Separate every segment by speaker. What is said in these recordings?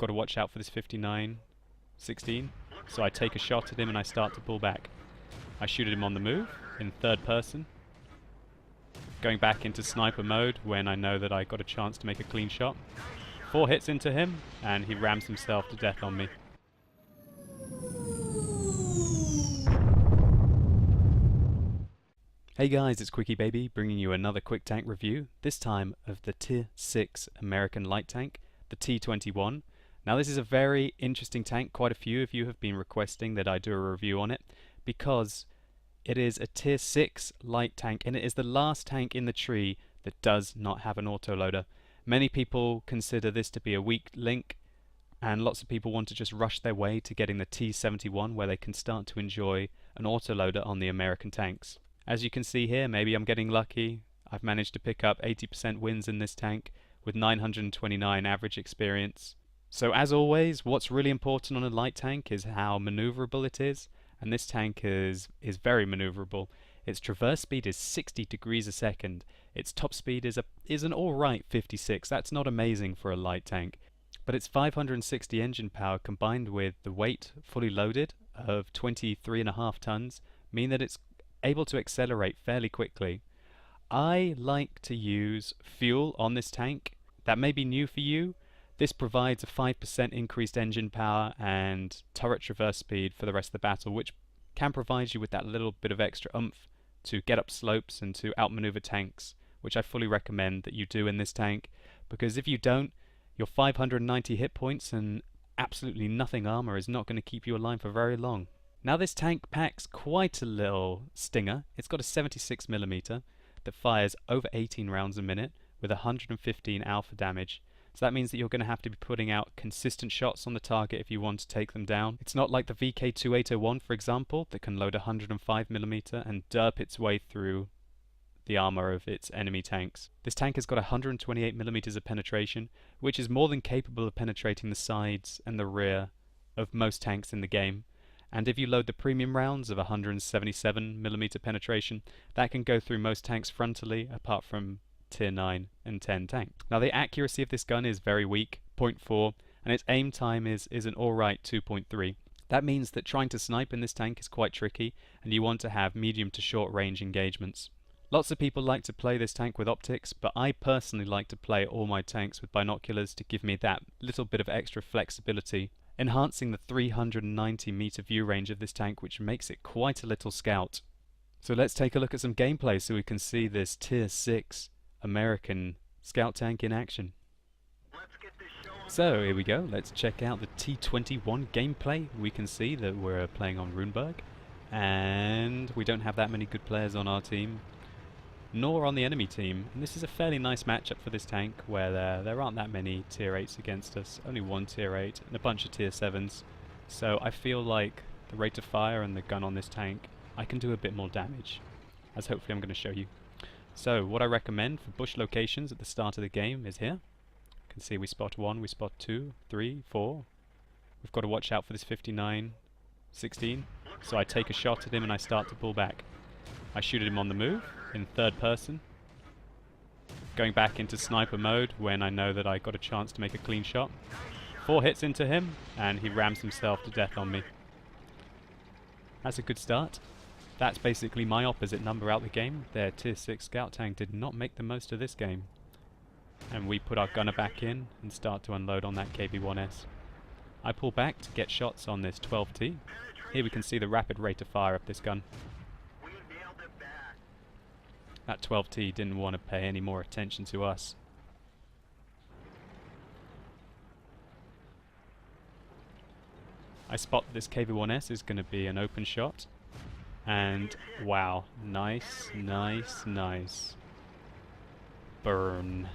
Speaker 1: got to watch out for this 59-16. So I take a shot at him and I start to pull back. I shoot at him on the move in third person, going back into sniper mode when I know that I got a chance to make a clean shot. 4 hits into him and he rams himself to death on me. Hey guys, it's Quickie Baby bringing you another quick tank review, this time of the Tier 6 American light tank, the T21. Now this is a very interesting tank. Quite a few of you have been requesting that I do a review on it because it is a Tier 6 light tank and it is the last tank in the tree that does not have an autoloader. Many people consider this to be a weak link and lots of people want to just rush their way to getting the T71 where they can start to enjoy an autoloader on the American tanks. As you can see here, maybe I'm getting lucky. I've managed to pick up 80% wins in this tank with 929 average experience. So as always, what's really important on a light tank is how maneuverable it is, and this tank is very maneuverable. Its traverse speed is 60 degrees a second. Its top speed is an alright 56. That's not amazing for a light tank. But its 560 engine power combined with the weight fully loaded of 23.5 tons mean that it's able to accelerate fairly quickly. I like to use fuel on this tank. That may be new for you. This provides a 5% increased engine power and turret traverse speed for the rest of the battle, which can provide you with that little bit of extra oomph to get up slopes and to outmaneuver tanks, which I fully recommend that you do in this tank, because if you don't, your 590 hit points and absolutely nothing armor is not going to keep you alive for very long. Now this tank packs quite a little stinger. It's got a 76mm that fires over 18 rounds a minute with 115 alpha damage. So that means that you're going to have to be putting out consistent shots on the target if you want to take them down. It's not like the VK2801, for example, that can load 105mm and derp its way through the armor of its enemy tanks. This tank has got 128mm of penetration, which is more than capable of penetrating the sides and the rear of most tanks in the game. And if you load the premium rounds of 177mm penetration, that can go through most tanks frontally, apart from Tier 9 and 10 tank. Now the accuracy of this gun is very weak, 0.4, and its aim time is an alright 2.3. That means that trying to snipe in this tank is quite tricky, and you want to have medium to short range engagements. Lots of people like to play this tank with optics, but I personally like to play all my tanks with binoculars to give me that little bit of extra flexibility, enhancing the 390 meter view range of this tank, which makes it quite a little scout. So let's take a look at some gameplay so we can see this Tier 6 American scout tank in action. So here we go, let's check out the T21 gameplay. We can see that we're playing on Runeberg, and we don't have that many good players on our team, nor on the enemy team. And this is a fairly nice matchup for this tank, where there aren't that many Tier 8s against us, only one Tier 8 and a bunch of Tier 7s. So I feel like the rate of fire and the gun on this tank, I can do a bit more damage, as hopefully I'm going to show you. So what I recommend for bush locations at the start of the game is here. You can see we spot 1, we spot 2, 3, 4. We've got to watch out for this 59-16. So I take a shot at him and I start to pull back. I shoot at him on the move in third person, going back into sniper mode when I know that I got a chance to make a clean shot. 4 hits into him and he rams himself to death on me. That's a good start. That's basically my opposite number out the game. Their Tier 6 scout tank did not make the most of this game. And we put our gunner back in and start to unload on that KB1S. I pull back to get shots on this 12T. Here we can see the rapid rate of fire of this gun. That 12T didn't want to pay any more attention to us. I spot this KB1S is going to be an open shot. And wow, nice, nice, nice. Burn.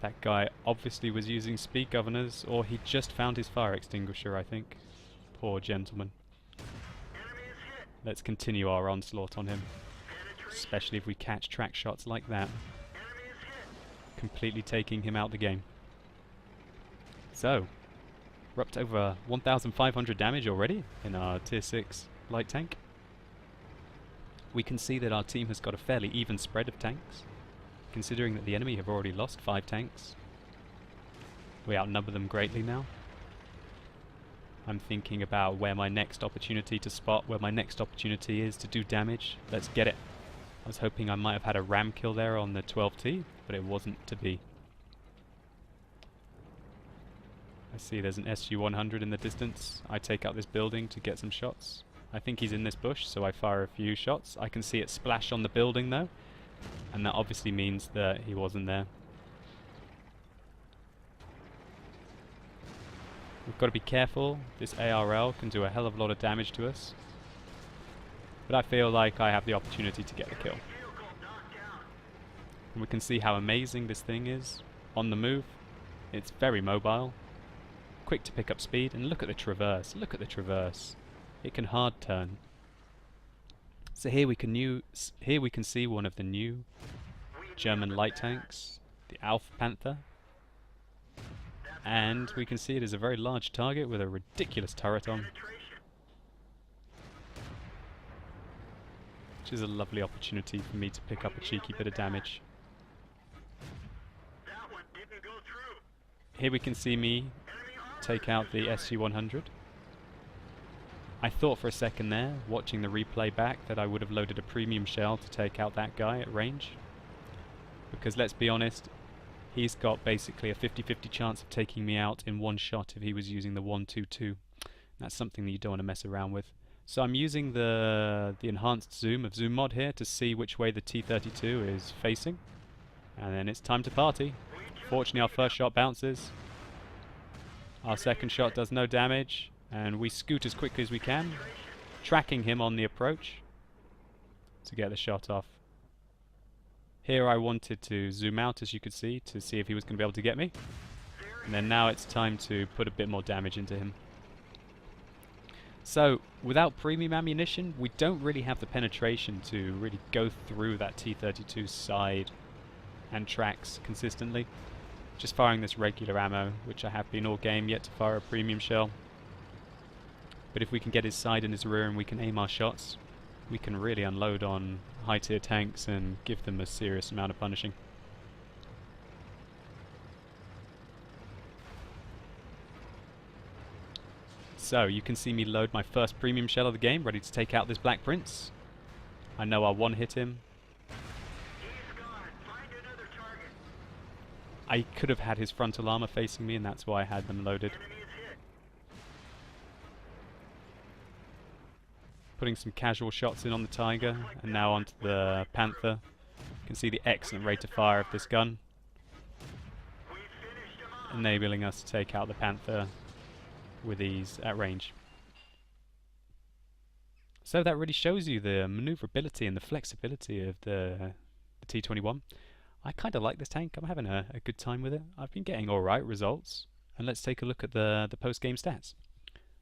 Speaker 1: That guy obviously was using speed governors, or he just found his fire extinguisher, I think. Poor gentleman. Let's continue our onslaught on him. Especially if we catch track shots like that. Completely taking him out the game. So, we're up to over 1,500 damage already in our Tier 6 light tank. We can see that our team has got a fairly even spread of tanks, considering that the enemy have already lost 5 tanks. We outnumber them greatly now. I'm thinking about where my next opportunity to spot, where my next opportunity is to do damage. Let's get it. I was hoping I might have had a ram kill there on the 12T, but it wasn't to be. I see there's an SU-100 in the distance. I take out this building to get some shots. I think he's in this bush, so I fire a few shots. I can see it splash on the building though, and that obviously means that he wasn't there. We've got to be careful. This ARL can do a hell of a lot of damage to us, but I feel like I have the opportunity to get the kill. And we can see how amazing this thing is on the move. It's very mobile, quick to pick up speed, and look at the traverse. Look at the traverse. It can hard turn. So here we can see one of the new German light tanks, the Alpha Panther, and we can see it is a very large target with a ridiculous turret on, which is a lovely opportunity for me to pick up a cheeky bit of damage. Here we can see me take out the SU-100. I thought for a second there, watching the replay back, that I would have loaded a premium shell to take out that guy at range. Because let's be honest, he's got basically a 50-50 chance of taking me out in one shot if he was using the 122. That's something that you don't want to mess around with. So I'm using the enhanced zoom of Zoom Mod here to see which way the T32 is facing. And then it's time to party. Fortunately our first shot bounces. Our second shot does no damage. And we scoot as quickly as we can, tracking him on the approach to get the shot off. Here I wanted to zoom out, as you could see, to see if he was going to be able to get me. And then now it's time to put a bit more damage into him. So, without premium ammunition, we don't really have the penetration to really go through that T32's side and tracks consistently. Just firing this regular ammo, which I have been all game, yet to fire a premium shell. But if we can get his side and his rear and we can aim our shots, we can really unload on high tier tanks and give them a serious amount of punishing. So you can see me load my first premium shell of the game, ready to take out this Black Prince. I know I'll one hit him. I could have had his frontal armor facing me, and that's why I had them loaded. Putting some casual shots in on the Tiger, and now onto the Panther. You can see the excellent rate of fire of this gun, enabling us to take out the Panther with ease at range. So that really shows you the maneuverability and the flexibility of the T21. I kind of like this tank. I'm having a good time with it. I've been getting alright results. And let's take a look at the post-game stats.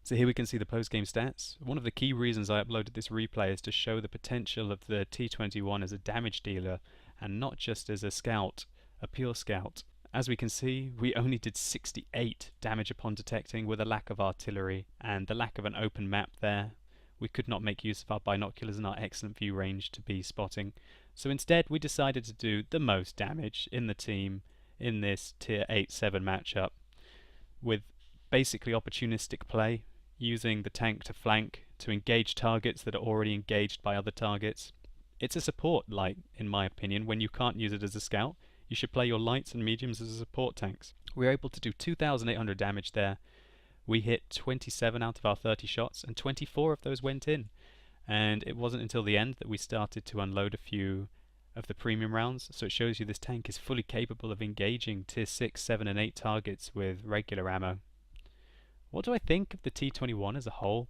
Speaker 1: So here we can see the post-game stats. One of the key reasons I uploaded this replay is to show the potential of the T21 as a damage dealer and not just as a scout, a pure scout. As we can see, we only did 68 damage upon detecting with a lack of artillery and the lack of an open map there. We could not make use of our binoculars and our excellent view range to be spotting. So instead we decided to do the most damage in the team in this tier 8-7 matchup with basically opportunistic play, using the tank to flank, to engage targets that are already engaged by other targets. It's a support light, in my opinion. When you can't use it as a scout, you should play your lights and mediums as support tanks. We were able to do 2,800 damage there. We hit 27 out of our 30 shots, and 24 of those went in. And it wasn't until the end that we started to unload a few of the premium rounds, so it shows you this tank is fully capable of engaging tier 6, 7 and 8 targets with regular ammo. What do I think of the T21 as a whole?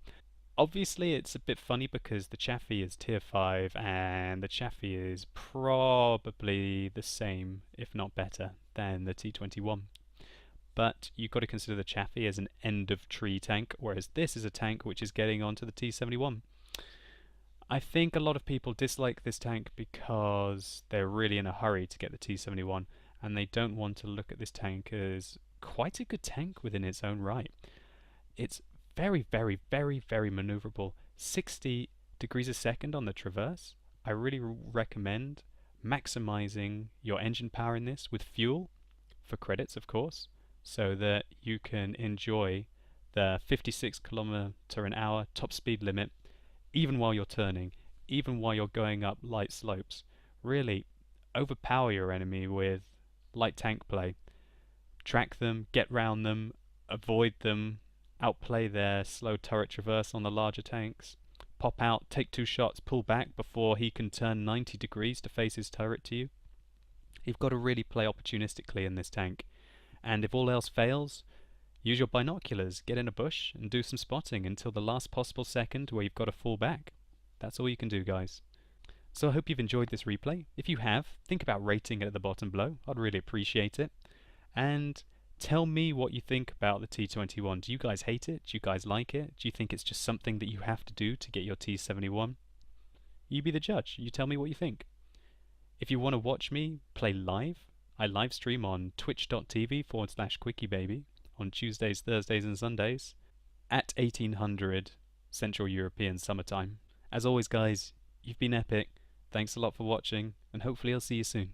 Speaker 1: Obviously it's a bit funny because the Chaffee is tier 5 and the Chaffee is probably the same, if not better, than the T21. But you've got to consider the Chaffee as an end of tree tank, whereas this is a tank which is getting onto the T71. I think a lot of people dislike this tank because they're really in a hurry to get the T71 and they don't want to look at this tank as quite a good tank within its own right. It's very, very, very, very maneuverable. 60 degrees a second on the traverse. I really recommend maximizing your engine power in this with fuel, for credits of course, so that you can enjoy the 56 km/h top speed limit even while you're turning, even while you're going up light slopes. Really overpower your enemy with light tank play. Track them, get round them, avoid them, outplay their slow turret traverse on the larger tanks. Pop out, take 2 shots, pull back before he can turn 90 degrees to face his turret to you. You've got to really play opportunistically in this tank. And if all else fails, use your binoculars, get in a bush and do some spotting until the last possible second where you've got to fall back. That's all you can do, guys. So I hope you've enjoyed this replay. If you have, think about rating it at the bottom below. I'd really appreciate it. And tell me what you think about the T21. Do you guys hate it? Do you guys like it? Do you think it's just something that you have to do to get your T71? You be the judge. You tell me what you think. If you want to watch me play live, I live stream on twitch.tv/quickybaby on Tuesdays, Thursdays and Sundays at 1800 Central European Summertime. As always, guys, you've been epic. Thanks a lot for watching, and hopefully I'll see you soon.